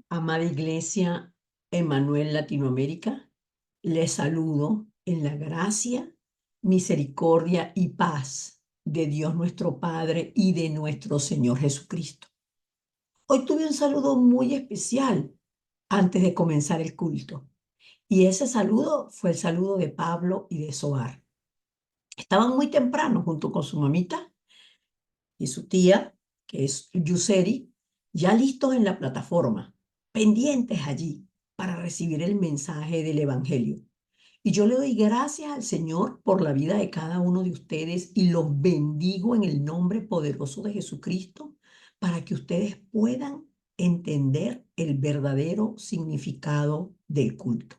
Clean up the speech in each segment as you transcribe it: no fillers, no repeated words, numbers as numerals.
Amada Iglesia Emanuel Latinoamérica, les saludo en la gracia, misericordia y paz de Dios nuestro Padre y de nuestro Señor Jesucristo. Hoy tuve un saludo muy especial antes de comenzar el culto, y ese saludo fue el saludo de Pablo y de Zoar. Estaban muy temprano junto con su mamita y su tía, que es Yuseri, ya listos en la plataforma, pendientes allí para recibir el mensaje del Evangelio. Y yo le doy gracias al Señor por la vida de cada uno de ustedes y los bendigo en el nombre poderoso de Jesucristo para que ustedes puedan entender el verdadero significado del culto.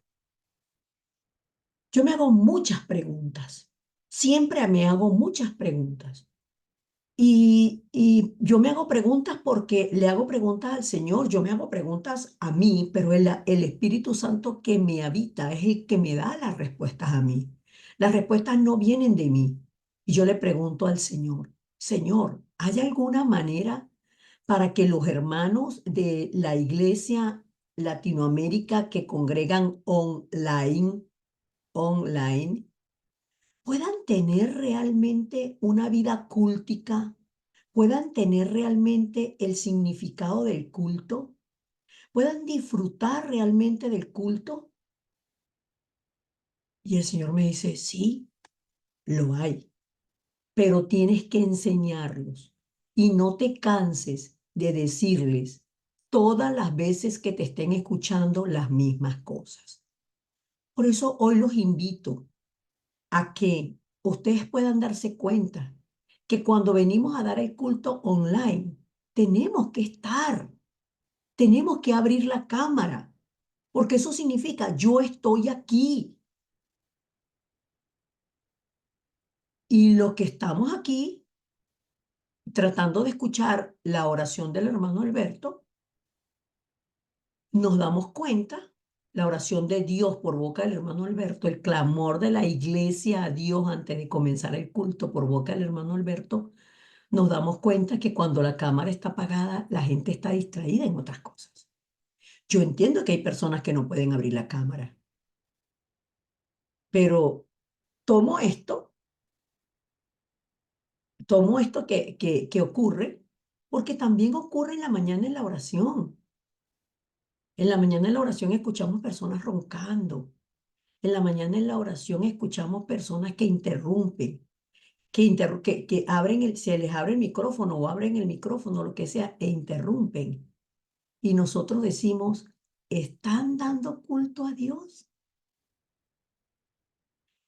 Yo me hago muchas preguntas, siempre me hago muchas preguntas. Y yo me hago preguntas porque le hago preguntas al Señor, yo me hago preguntas a mí, pero el Espíritu Santo que me habita es el que me da las respuestas a mí. Las respuestas no vienen de mí. Y yo le pregunto al Señor, Señor, ¿hay alguna manera para que los hermanos de la iglesia Latinoamérica que congregan online, puedan tener realmente una vida cúltica, puedan tener realmente el significado del culto, puedan disfrutar realmente del culto? Y el Señor me dice, sí, lo hay, pero tienes que enseñarlos y no te canses de decirles todas las veces que te estén escuchando las mismas cosas. Por eso hoy los invito a que ustedes puedan darse cuenta que cuando venimos a dar el culto online, tenemos que estar, tenemos que abrir la cámara, porque eso significa yo estoy aquí. Y los que estamos aquí tratando de escuchar la oración del hermano Alberto, nos damos cuenta, la oración de Dios por boca del hermano Alberto, el clamor de la iglesia a Dios antes de comenzar el culto por boca del hermano Alberto, nos damos cuenta que cuando la cámara está apagada, la gente está distraída en otras cosas. Yo entiendo que hay personas que no pueden abrir la cámara, pero tomo esto, tomo esto que ocurre, porque también ocurre en la mañana en la oración. En la mañana en la oración escuchamos personas roncando. En la mañana en la oración escuchamos personas que interrumpen, que abren se les abre el micrófono o abren el micrófono, lo que sea, e interrumpen. Y nosotros decimos, ¿están dando culto a Dios?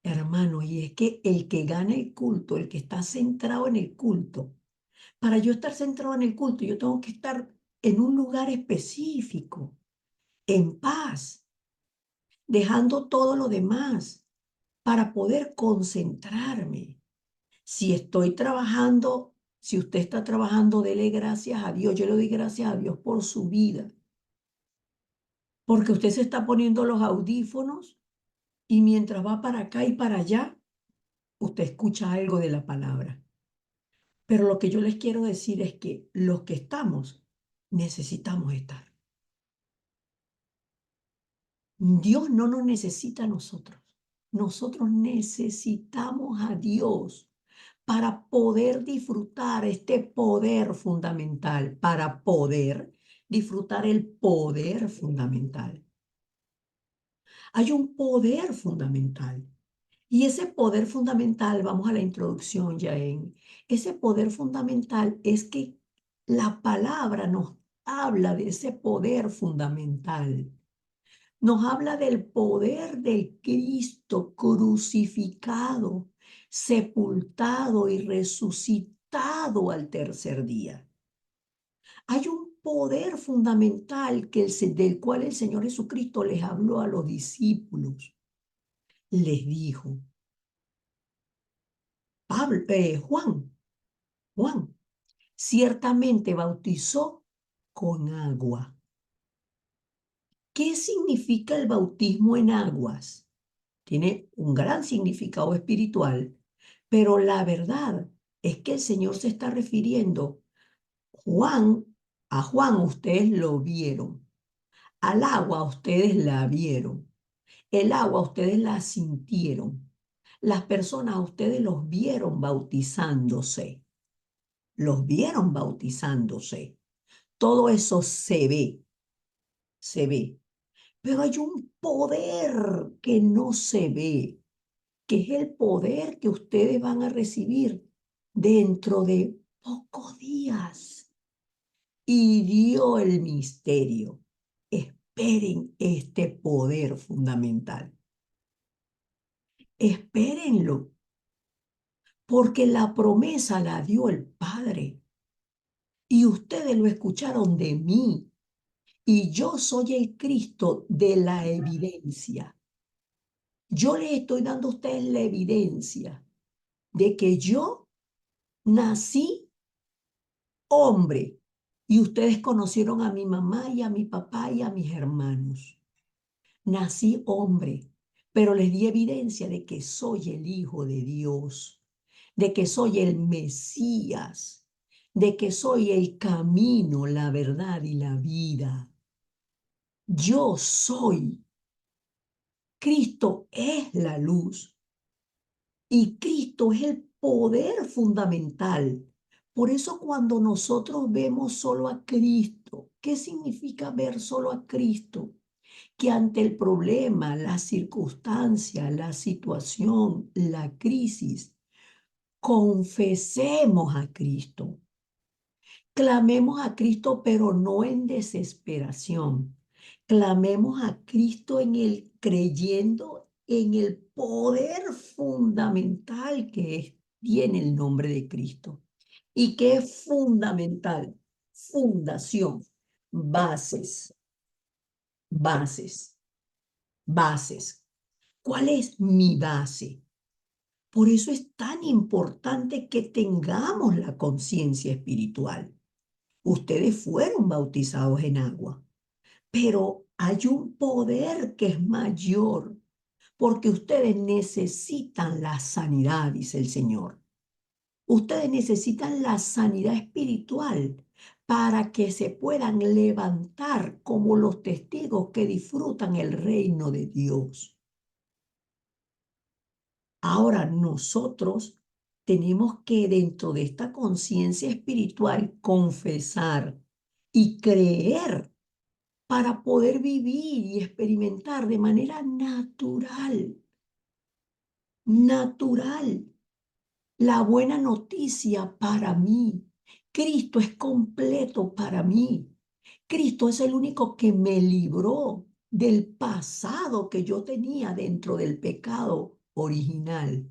Hermano, y es que el que gana el culto, el que está centrado en el culto, para yo estar centrado en el culto, yo tengo que estar en un lugar específico, en paz, dejando todo lo demás para poder concentrarme. Si estoy trabajando, si usted está trabajando, dele gracias a Dios. Yo le doy gracias a Dios por su vida, porque usted se está poniendo los audífonos y mientras va para acá y para allá, usted escucha algo de la palabra. Pero lo que yo les quiero decir es que los que estamos necesitamos estar. Dios no nos necesita a nosotros. Nosotros necesitamos a Dios para poder disfrutar este poder fundamental, para poder disfrutar el poder fundamental. Hay un poder fundamental. Y ese poder fundamental, vamos a la introducción, Yael. Ese poder fundamental es que la palabra nos habla de ese poder fundamental. Nos habla del poder del Cristo crucificado, sepultado y resucitado al tercer día. Hay un poder fundamental del cual el Señor Jesucristo les habló a los discípulos. Les dijo, Juan, ciertamente bautizó con agua. ¿Qué significa el bautismo en aguas? Tiene un gran significado espiritual, pero la verdad Es que el Señor se está refiriendo, Juan, a Juan ustedes lo vieron, al agua ustedes la vieron, el agua ustedes la sintieron, las personas ustedes los vieron bautizándose. Todo eso se ve, pero hay un poder que no se ve, que es el poder que ustedes van a recibir dentro de pocos días. Y dio el misterio. Esperen este poder fundamental. Espérenlo, porque la promesa la dio el Padre. Y ustedes lo escucharon de mí. Y yo soy el Cristo de la evidencia. Yo les estoy dando a ustedes la evidencia de que yo nací hombre y ustedes conocieron a mi mamá y a mi papá y a mis hermanos. Nací hombre, pero les di evidencia de que soy el Hijo de Dios, de que soy el Mesías, de que soy el camino, la verdad y la vida. Yo soy. Cristo es la luz y Cristo es el poder fundamental. Por eso cuando nosotros vemos solo a Cristo, ¿qué significa ver solo a Cristo? Que ante el problema, la circunstancia, la situación, la crisis, confesemos a Cristo. Clamemos a Cristo, pero no en desesperación. Clamemos a Cristo en el creyendo en el poder fundamental tiene el nombre de Cristo. ¿Y que es fundamental? Fundación, bases, bases, bases. ¿Cuál es mi base? Por eso es tan importante que tengamos la conciencia espiritual. Ustedes fueron bautizados en agua, pero hay un poder que es mayor, porque ustedes necesitan la sanidad, dice el Señor. Ustedes necesitan la sanidad espiritual para que se puedan levantar como los testigos que disfrutan el reino de Dios. Ahora nosotros tenemos que dentro de esta conciencia espiritual confesar y creer para poder vivir y experimentar de manera natural, natural, la buena noticia para mí. Cristo es completo para mí. Cristo es el único que me libró del pasado que yo tenía dentro del pecado original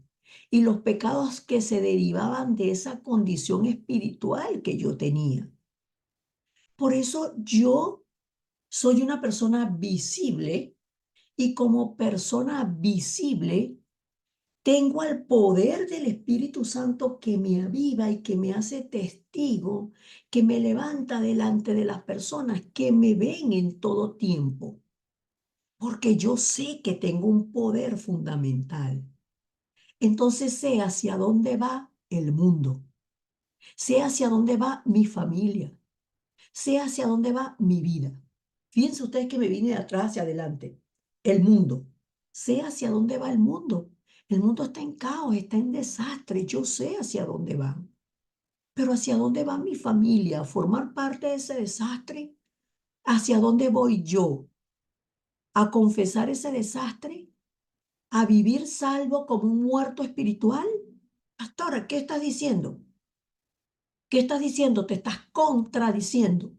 y los pecados que se derivaban de esa condición espiritual que yo tenía. Por eso yo soy una persona visible y como persona visible tengo el poder del Espíritu Santo que me aviva y que me hace testigo, que me levanta delante de las personas que me ven en todo tiempo, porque yo sé que tengo un poder fundamental. Entonces sé hacia dónde va el mundo, sé hacia dónde va mi familia, sé hacia dónde va mi vida. Fíjense ustedes que me vine de atrás hacia adelante. El mundo. Sé hacia dónde va el mundo. El mundo está en caos, está en desastre. Yo sé hacia dónde va. Pero hacia dónde va mi familia, a formar parte de ese desastre. ¿Hacia dónde voy yo? ¿A confesar ese desastre? ¿A vivir salvo como un muerto espiritual? Pastora, ¿qué estás diciendo? ¿Qué estás diciendo? Te estás contradiciendo.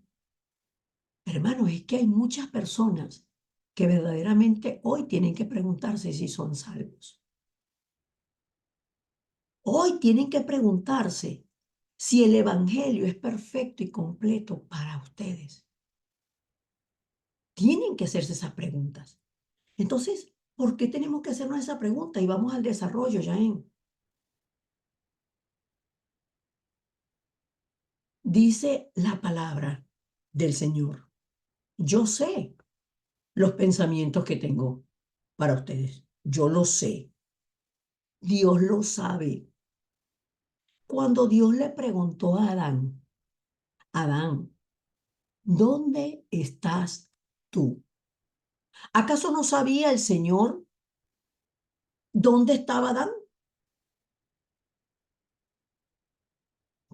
Hermanos, es que hay muchas personas que verdaderamente hoy tienen que preguntarse si son salvos. Hoy tienen que preguntarse si el Evangelio es perfecto y completo para ustedes. Tienen que hacerse esas preguntas. Entonces, ¿por qué tenemos que hacernos esa pregunta? Y vamos al desarrollo, Jaén. Dice la palabra del Señor. Yo sé los pensamientos que tengo para ustedes. Yo lo sé. Dios lo sabe. Cuando Dios le preguntó a Adán, Adán, ¿dónde estás tú? ¿Acaso no sabía el Señor dónde estaba Adán?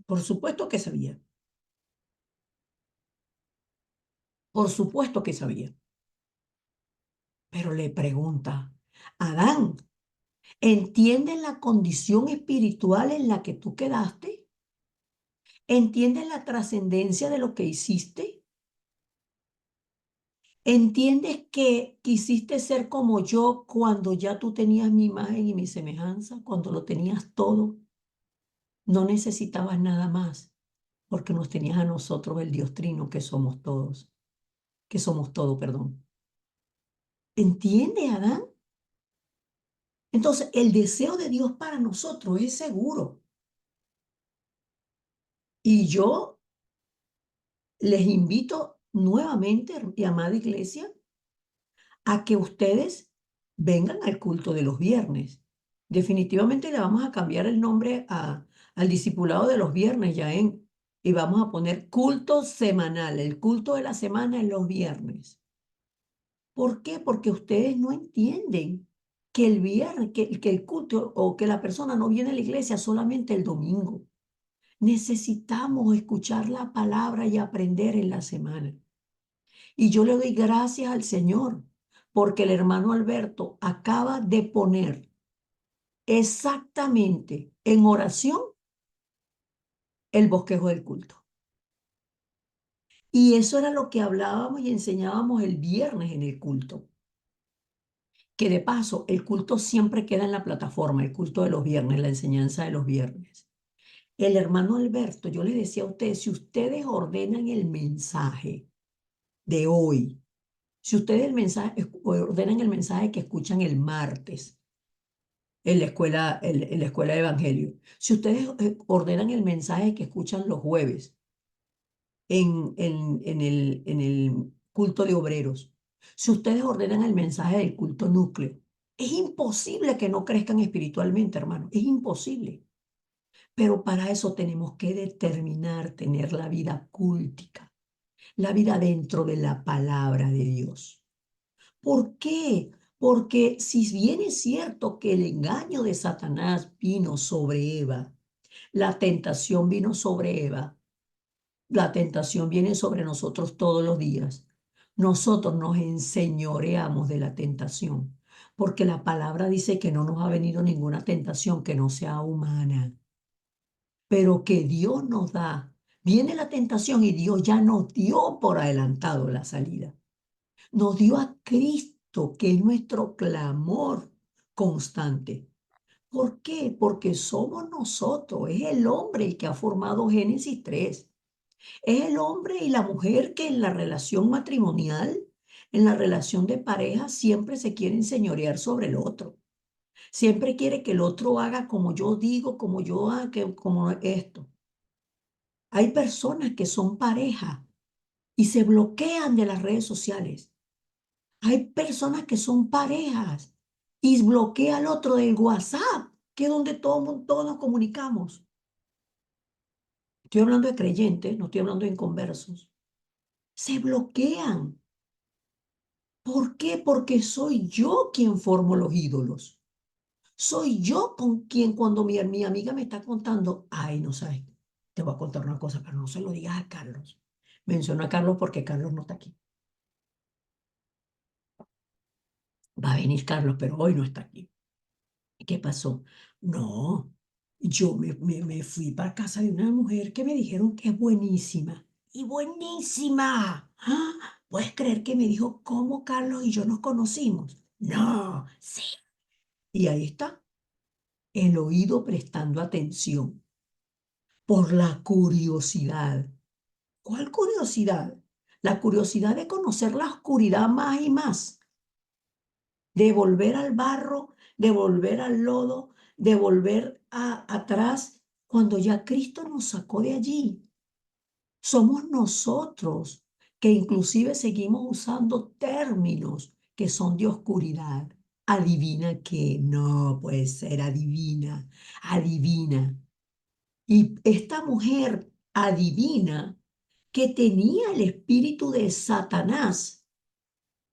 Por supuesto que sabía, por supuesto que sabía, pero le pregunta, Adán, ¿entiendes la condición espiritual en la que tú quedaste? ¿Entiendes la trascendencia de lo que hiciste? ¿Entiendes que quisiste ser como yo cuando ya tú tenías mi imagen y mi semejanza, cuando lo tenías todo? No necesitabas nada más, porque nos tenías a nosotros el Dios Trino que somos todos, que somos todo, perdón. ¿Entiendes, Adán? Entonces, el deseo de Dios para nosotros es seguro. Y yo les invito nuevamente, y amada iglesia, a que ustedes vengan al culto de los viernes. Definitivamente le vamos a cambiar el nombre al discipulado de los viernes, Yaén, y vamos a poner culto semanal. El culto de la semana en los viernes. ¿Por qué? Porque ustedes no entienden que el viernes, que el culto o que la persona no viene a la iglesia solamente el domingo. Necesitamos escuchar la palabra y aprender en la semana. Y yo le doy gracias al Señor porque el hermano Alberto acaba de poner exactamente en oración el bosquejo del culto. Y eso era lo que hablábamos y enseñábamos el viernes en el culto. Que de paso, el culto siempre queda en la plataforma, el culto de los viernes, la enseñanza de los viernes. El hermano Alberto, yo les decía a ustedes, si ustedes ordenan el mensaje de hoy, si ustedes ordenan el mensaje que escuchan el martes en la escuela de Evangelio, si ustedes ordenan el mensaje que escuchan los jueves en el culto de obreros, si ustedes ordenan el mensaje del culto núcleo, es imposible que no crezcan espiritualmente, hermano, es imposible. Pero para eso tenemos que determinar tener la vida cúltica, la vida dentro de la palabra de Dios. ¿Por qué? Porque si bien es cierto que el engaño de Satanás vino sobre Eva, la tentación vino sobre Eva, la tentación viene sobre nosotros todos los días. Nosotros nos enseñoreamos de la tentación, porque la palabra dice que no nos ha venido ninguna tentación que no sea humana, pero que Dios nos da. Viene la tentación y Dios ya nos dio por adelantado la salida. Nos dio a Cristo, que es nuestro clamor constante. ¿Por qué? Porque somos nosotros, es el hombre el que ha formado Génesis 3. Es el hombre y la mujer que en la relación matrimonial, en la relación de pareja, siempre se quieren señorear sobre el otro. Siempre quiere que el otro haga como yo digo, como yo haga, como esto. Hay personas que son pareja y se bloquean de las redes sociales. Hay personas que son parejas y bloquea al otro del WhatsApp, que es donde todos nos comunicamos. Estoy hablando de creyentes, no estoy hablando de inconversos. Se bloquean. ¿Por qué? Porque soy yo quien formo los ídolos. Soy yo con quien cuando mi amiga me está contando, ay, no sabes, te voy a contar una cosa, pero no se lo digas a Carlos. Menciono a Carlos porque Carlos no está aquí. Va a venir Carlos, pero hoy no está aquí. ¿Qué pasó? No, yo me fui para casa de una mujer que me dijeron que es buenísima. Y buenísima. ¡Ah! ¿Puedes creer que me dijo cómo Carlos y yo nos conocimos? No, sí. Y ahí está, el oído prestando atención por la curiosidad. ¿Cuál curiosidad? La curiosidad de conocer la oscuridad más y más, de volver al barro, de volver al lodo, de volver atrás cuando ya Cristo nos sacó de allí. Somos nosotros que inclusive seguimos usando términos que son de oscuridad. Adivina que no puede ser, adivina, adivina. Y esta mujer adivina que tenía el espíritu de Satanás,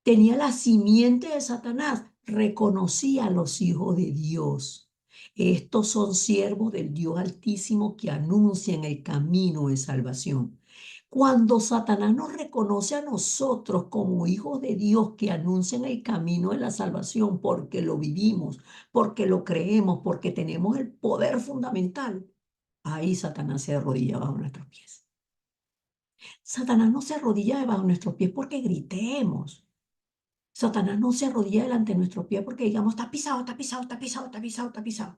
tenía la simiente de Satanás, reconocía a los hijos de Dios. Estos son siervos del Dios Altísimo que anuncian el camino de salvación. Cuando Satanás nos reconoce a nosotros como hijos de Dios que anuncian el camino de la salvación porque lo vivimos, porque lo creemos, porque tenemos el poder fundamental, ahí Satanás se arrodilla bajo nuestros pies. Satanás no se arrodilla debajo de nuestros pies porque gritemos. Satanás no se arrodilla delante de nuestros pies porque digamos, está pisado, está pisado, está pisado, está pisado, está pisado.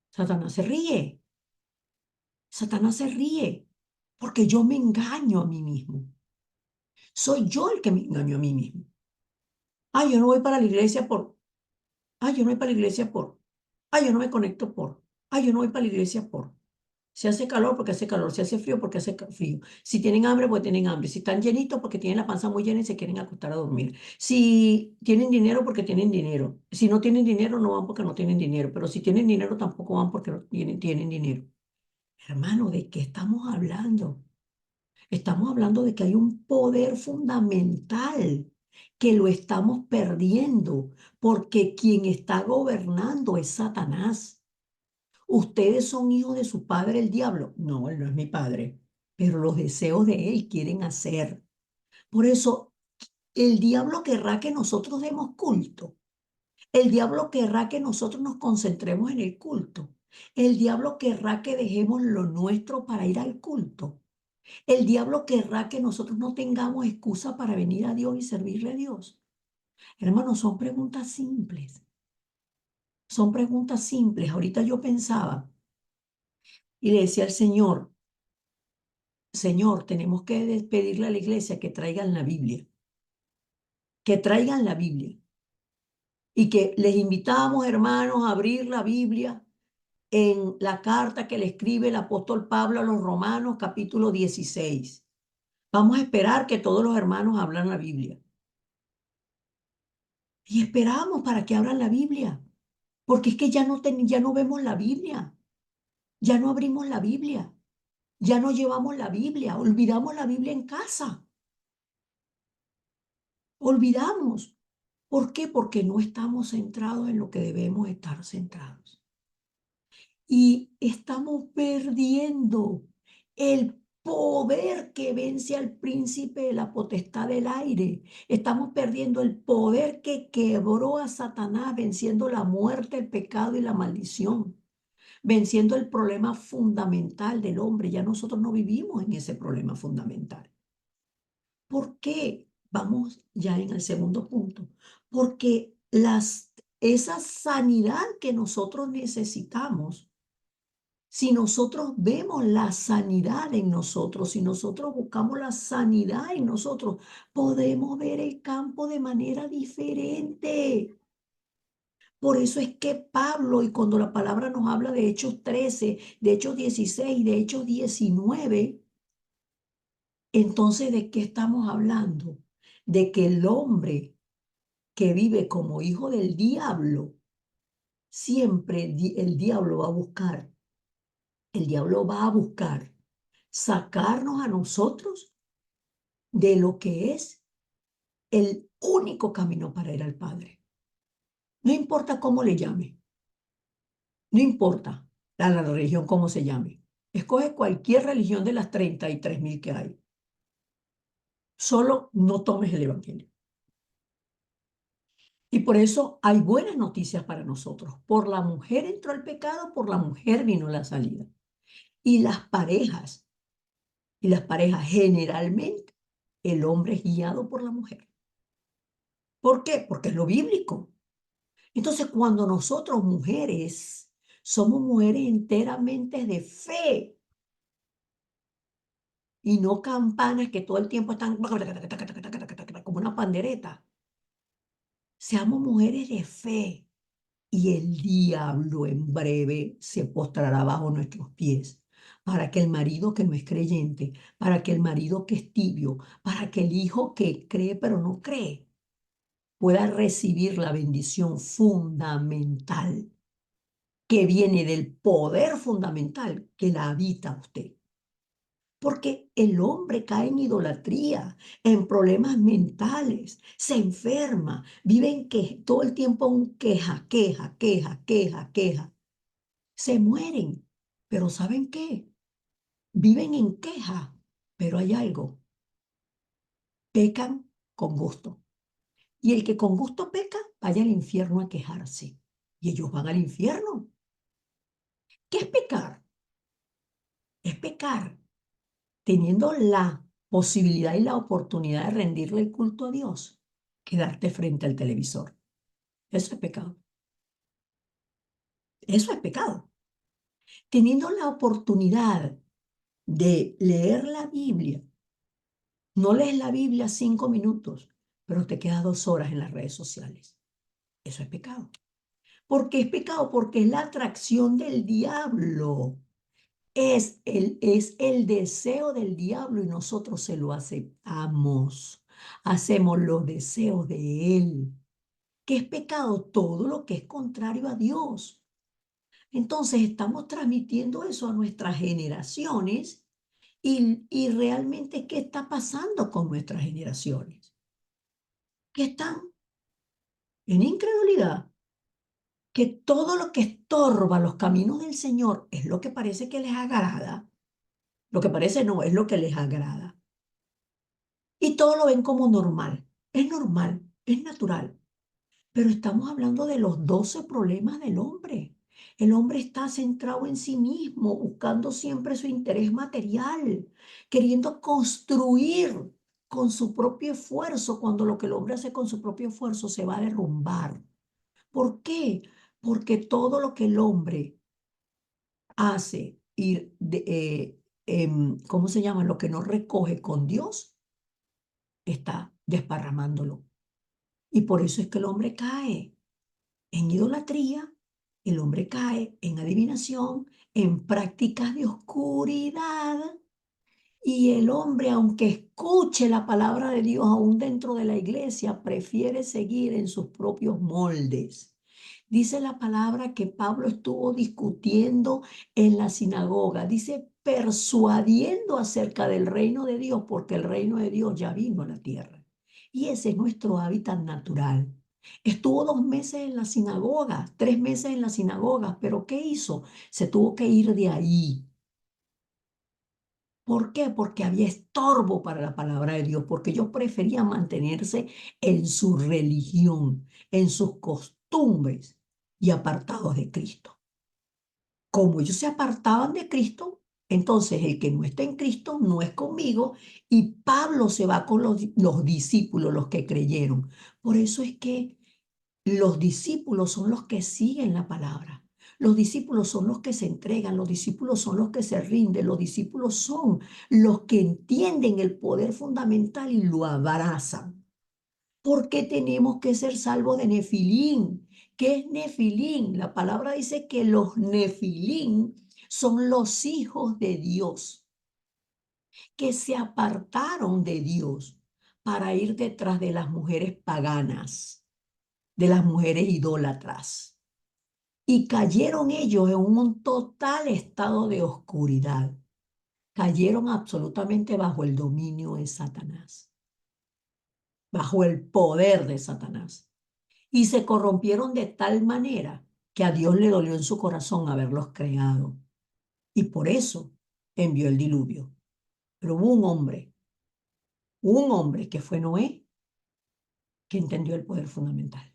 Satanás se ríe. Satanás se ríe porque yo me engaño a mí mismo. Soy yo el que me engaño a mí mismo. Ah, yo no voy para la iglesia por. Ah, yo no voy para la iglesia por. Ah, yo no me conecto por. Ah, yo no voy para la iglesia por. Si hace calor, porque hace calor. Si hace frío, porque hace frío. Si tienen hambre, porque tienen hambre. Si están llenitos, porque tienen la panza muy llena y se quieren acostar a dormir. Si tienen dinero, porque tienen dinero. Si no tienen dinero, no van porque no tienen dinero. Pero si tienen dinero, tampoco van porque no tienen dinero. Hermano, ¿de qué estamos hablando? Estamos hablando de que hay un poder fundamental que lo estamos perdiendo porque quien está gobernando es Satanás. ¿Ustedes son hijos de su padre el diablo? No, él no es mi padre, pero los deseos de él quieren hacer. Por eso, el diablo querrá que nosotros demos culto. El diablo querrá que nosotros nos concentremos en el culto. El diablo querrá que dejemos lo nuestro para ir al culto. El diablo querrá que nosotros no tengamos excusa para venir a Dios y servirle a Dios. Hermanos, son preguntas simples. Son preguntas simples. Ahorita yo pensaba y le decía al Señor, Señor, tenemos que pedirle a la iglesia que traigan la Biblia, que traigan la Biblia. Y que les invitamos, hermanos, a abrir la Biblia en la carta que le escribe el apóstol Pablo a los Romanos, capítulo 16. Vamos a esperar que todos los hermanos abran la Biblia. Y esperamos para que abran la Biblia, porque es que ya no vemos la Biblia, ya no abrimos la Biblia, ya no llevamos la Biblia, olvidamos la Biblia en casa, olvidamos. ¿Por qué? Porque no estamos centrados en lo que debemos estar centrados. Y estamos perdiendo el poder que vence al príncipe de la potestad del aire. Estamos perdiendo el poder que quebró a Satanás, venciendo la muerte, el pecado y la maldición, venciendo el problema fundamental del hombre. Ya nosotros no vivimos en ese problema fundamental. ¿Por qué? Vamos ya en el segundo punto. Porque esa sanidad que nosotros necesitamos, si nosotros vemos la sanidad en nosotros, si nosotros buscamos la sanidad en nosotros, podemos ver el campo de manera diferente. Por eso es que Pablo, y cuando la palabra nos habla de Hechos 13, de Hechos 16, de Hechos 19, entonces ¿de qué estamos hablando? De que el hombre que vive como hijo del diablo, siempre el diablo va a buscar, el diablo va a buscar sacarnos a nosotros de lo que es el único camino para ir al Padre. No importa cómo le llame, no importa la religión cómo se llame. Escoge cualquier religión de las 33.000 que hay. Solo no tomes el Evangelio. Y por eso hay buenas noticias para nosotros. Por la mujer entró el pecado, por la mujer vino la salida. Y y las parejas generalmente, el hombre es guiado por la mujer. ¿Por qué? Porque es lo bíblico. Entonces, cuando nosotros mujeres somos mujeres enteramente de fe y no campanas que todo el tiempo están como una pandereta, seamos mujeres de fe y el diablo en breve se postrará bajo nuestros pies para que el marido que no es creyente, para que el marido que es tibio, para que el hijo que cree pero no cree pueda recibir la bendición fundamental que viene del poder fundamental que la habita a usted. Porque el hombre cae en idolatría, en problemas mentales, se enferma, vive en que todo el tiempo un queja, queja, queja, queja, queja. Se mueren, pero ¿saben qué? Viven en queja, pero hay algo, pecan con gusto. Y el que con gusto peca, vaya al infierno a quejarse. Y ellos van al infierno. ¿Qué es pecar? Es pecar teniendo la posibilidad y la oportunidad de rendirle el culto a Dios, quedarte frente al televisor. Eso es pecado. Eso es pecado. Teniendo la oportunidad de leer la Biblia, no lees la Biblia 5 minutos, pero te quedas 2 horas en las redes sociales. Eso es pecado. ¿Por qué es pecado? Porque es la atracción del diablo. Es el deseo del diablo y nosotros se lo aceptamos. Hacemos los deseos de él. ¿Qué es pecado? Todo lo que es contrario a Dios. Entonces estamos transmitiendo eso a nuestras generaciones y realmente ¿qué está pasando con nuestras generaciones? Que están en incredulidad, que todo lo que estorba los caminos del Señor es lo que parece que les agrada. Lo que parece no, es lo que les agrada. Y todo lo ven como normal, es natural. Pero estamos hablando de los 12 problemas del hombre. El hombre está centrado en sí mismo, buscando siempre su interés material, queriendo construir con su propio esfuerzo, cuando lo que el hombre hace con su propio esfuerzo se va a derrumbar. ¿Por qué? Porque todo lo que el hombre hace y, ¿cómo se llama? Lo que no recoge con Dios, está desparramándolo. Y por eso es que el hombre cae en idolatría, el hombre cae en adivinación, en prácticas de oscuridad. Y el hombre, aunque escuche la palabra de Dios aún dentro de la iglesia, prefiere seguir en sus propios moldes. Dice la palabra que Pablo estuvo discutiendo en la sinagoga, dice persuadiendo acerca del reino de Dios, porque el reino de Dios ya vino a la tierra. Y ese es nuestro hábitat natural. Estuvo 2 meses en la sinagoga, 3 meses en la sinagoga, pero ¿qué hizo? Se tuvo que ir de ahí. ¿Por qué? Porque había estorbo para la palabra de Dios, porque ellos preferían mantenerse en su religión, en sus costumbres y apartados de Cristo. Como ellos se apartaban de Cristo, entonces el que no está en Cristo no es conmigo y Pablo se va con los discípulos, los que creyeron. Por eso es que los discípulos son los que siguen la palabra. Los discípulos son los que se entregan, los discípulos son los que se rinden, los discípulos son los que entienden el poder fundamental y lo abrazan. ¿Por qué tenemos que ser salvos de Nefilín? ¿Qué es Nefilín? La palabra dice que los Nefilín son los hijos de Dios, que se apartaron de Dios para ir detrás de las mujeres paganas, de las mujeres idólatras. Y cayeron ellos en un total estado de oscuridad. Cayeron absolutamente bajo el dominio de Satanás, bajo el poder de Satanás. Y se corrompieron de tal manera que a Dios le dolió en su corazón haberlos creado. Y por eso envió el diluvio. Pero hubo un hombre que fue Noé, que entendió el poder fundamental.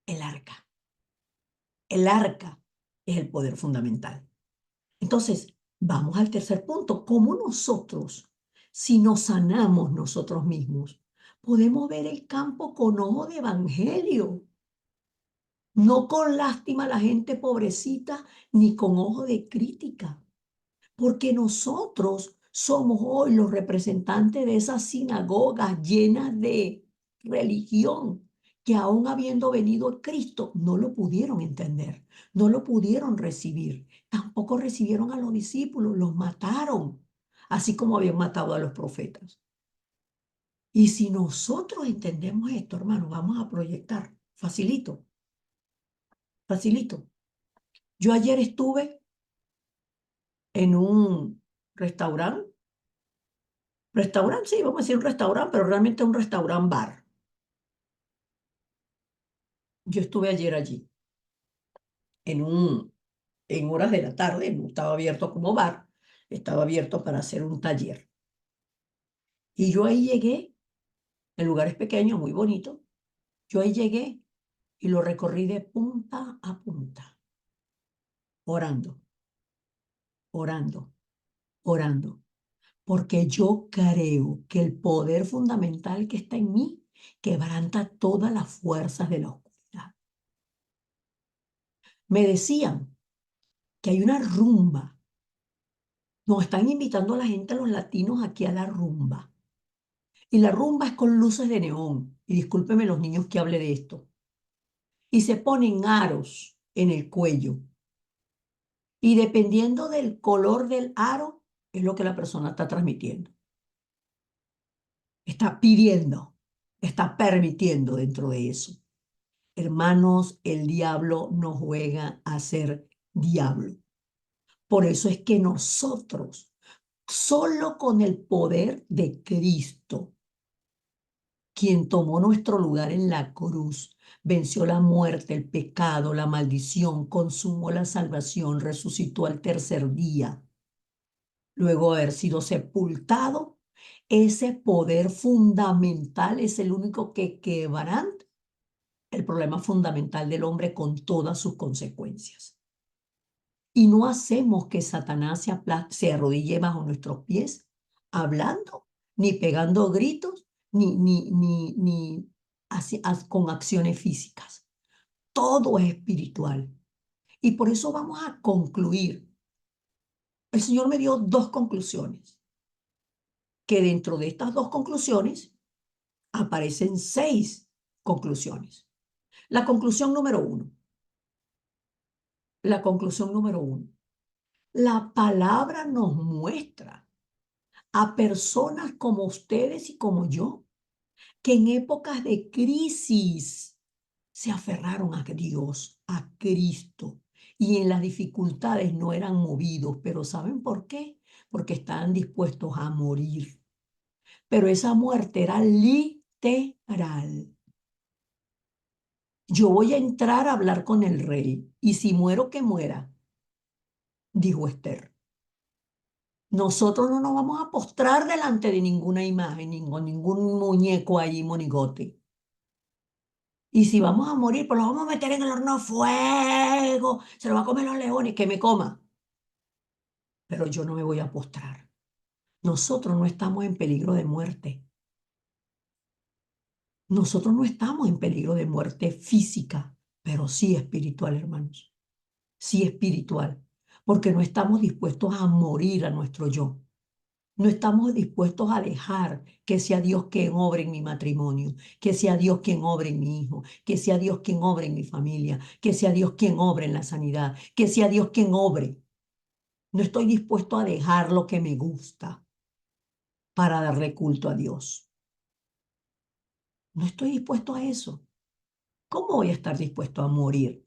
El arca. El arca es el poder fundamental. Entonces, vamos al tercer punto. ¿Cómo nosotros, si nos sanamos nosotros mismos, podemos ver el campo con ojo de evangelio? No con lástima a la gente pobrecita, ni con ojo de crítica, porque nosotros somos hoy los representantes de esas sinagogas llenas de religión, que aún habiendo venido Cristo, no lo pudieron entender, no lo pudieron recibir, tampoco recibieron a los discípulos, los mataron, así como habían matado a los profetas. Y si nosotros entendemos esto, hermano, vamos a proyectar, facilito, facilito. Yo ayer estuve en un restaurante, sí, vamos a decir un restaurante, pero realmente un restaurante bar. Yo estuve ayer allí, en en horas de la tarde, no estaba abierto como bar, estaba abierto para hacer un taller. Y yo ahí llegué, el lugar es pequeño, muy bonito, yo ahí llegué y lo recorrí de punta a punta, orando, orando, orando, porque yo creo que el poder fundamental que está en mí quebranta todas las fuerzas de la oscuridad. Me decían que hay una rumba. Nos están invitando a la gente, a los latinos, aquí a la rumba. Y la rumba es con luces de neón. Y discúlpenme los niños que hable de esto. Y se ponen aros en el cuello. Y dependiendo del color del aro, es lo que la persona está transmitiendo. Está pidiendo, está permitiendo dentro de eso. Hermanos, el diablo no juega a ser diablo. Por eso es que nosotros, solo con el poder de Cristo, quien tomó nuestro lugar en la cruz, venció la muerte, el pecado, la maldición, consumó la salvación, resucitó al tercer día, luego de haber sido sepultado. Ese poder fundamental es el único que quebranta el problema fundamental del hombre con todas sus consecuencias. Y no hacemos que Satanás se arrodille bajo nuestros pies, hablando, ni pegando gritos, ni con acciones físicas. Todo es espiritual. Y por eso vamos a concluir. El Señor me dio dos conclusiones, que dentro de estas dos conclusiones aparecen seis conclusiones. La conclusión número uno. La conclusión número uno. La palabra nos muestra a personas como ustedes y como yo, que en épocas de crisis se aferraron a Dios, a Cristo, y en las dificultades no eran movidos, pero ¿saben por qué? Porque estaban dispuestos a morir. Pero esa muerte era literal. Yo voy a entrar a hablar con el rey, y si muero, que muera, dijo Esther. Nosotros no nos vamos a postrar delante de ninguna imagen, ningún muñeco ahí, monigote. Y si vamos a morir, pues lo vamos a meter en el horno a fuego, se lo va a comer los leones, que me coma. Pero yo no me voy a postrar. Nosotros no estamos en peligro de muerte. Nosotros no estamos en peligro de muerte física, pero sí espiritual, hermanos. Sí espiritual, porque no estamos dispuestos a morir a nuestro yo. No estamos dispuestos a dejar que sea Dios quien obre en mi matrimonio, que sea Dios quien obre en mi hijo, que sea Dios quien obre en mi familia, que sea Dios quien obre en la sanidad, que sea Dios quien obre. No estoy dispuesto a dejar lo que me gusta para darle culto a Dios. No estoy dispuesto a eso. ¿Cómo voy a estar dispuesto a morir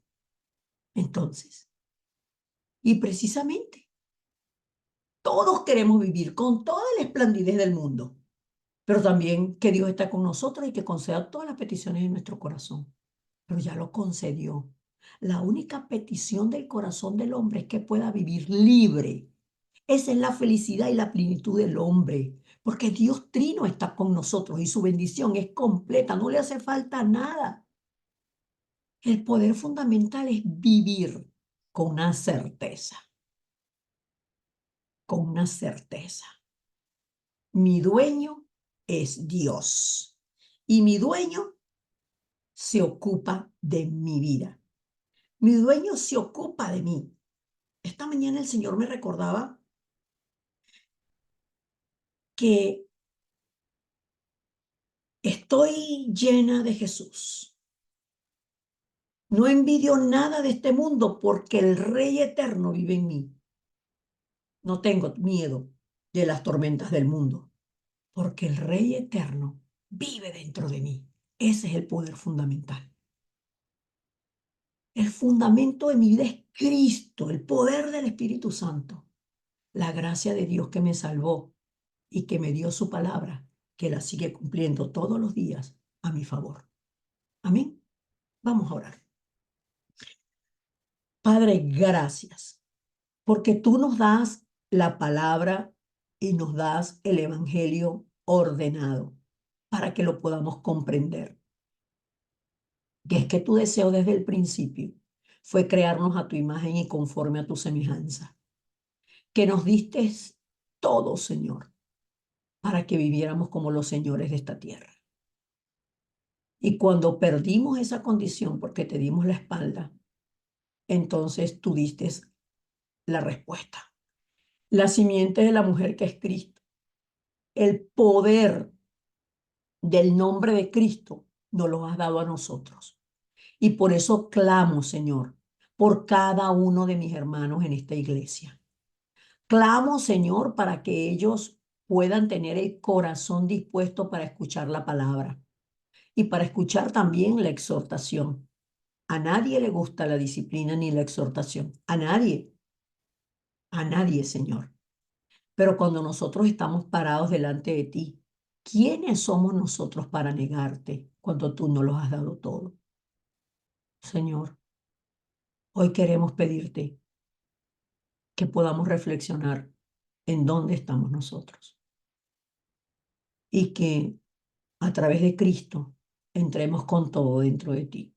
entonces? Y precisamente, todos queremos vivir con toda la esplendidez del mundo, pero también que Dios está con nosotros y que conceda todas las peticiones de nuestro corazón. Pero ya lo concedió. La única petición del corazón del hombre es que pueda vivir libre. Esa es la felicidad y la plenitud del hombre, porque Dios Trino está con nosotros y su bendición es completa, no le hace falta nada. El poder fundamental es vivir con una certeza, con una certeza. Mi dueño es Dios y mi dueño se ocupa de mi vida. Mi dueño se ocupa de mí. Esta mañana el Señor me recordaba que estoy llena de Jesús. No envidio nada de este mundo porque el Rey eterno vive en mí. No tengo miedo de las tormentas del mundo porque el Rey eterno vive dentro de mí. Ese es el poder fundamental. El fundamento de mi vida es Cristo, el poder del Espíritu Santo, la gracia de Dios que me salvó y que me dio su palabra, que la sigue cumpliendo todos los días a mi favor. Amén. Vamos a orar. Padre, gracias, porque tú nos das la palabra y nos das el evangelio ordenado para que lo podamos comprender. Que es que tu deseo desde el principio fue crearnos a tu imagen y conforme a tu semejanza. Que nos diste todo, Señor, para que viviéramos como los señores de esta tierra. Y cuando perdimos esa condición porque te dimos la espalda, entonces tú diste la respuesta. La simiente de la mujer que es Cristo, el poder del nombre de Cristo, nos lo has dado a nosotros. Y por eso clamo, Señor, por cada uno de mis hermanos en esta iglesia. Clamo, Señor, para que ellos puedan tener el corazón dispuesto para escuchar la palabra y para escuchar también la exhortación. A nadie le gusta la disciplina ni la exhortación. A nadie, Señor. Pero cuando nosotros estamos parados delante de ti, ¿quiénes somos nosotros para negarte cuando tú nos lo has dado todo? Señor, hoy queremos pedirte que podamos reflexionar en dónde estamos nosotros y que a través de Cristo entremos con todo dentro de ti.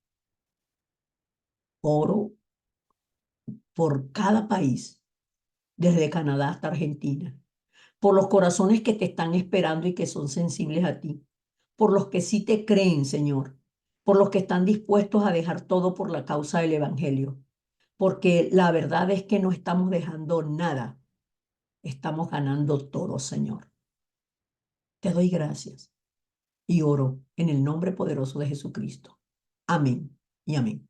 Oro por cada país, desde Canadá hasta Argentina, por los corazones que te están esperando y que son sensibles a ti, por los que sí te creen, Señor, por los que están dispuestos a dejar todo por la causa del Evangelio, porque la verdad es que no estamos dejando nada, estamos ganando todo, Señor. Te doy gracias y oro en el nombre poderoso de Jesucristo. Amén y amén.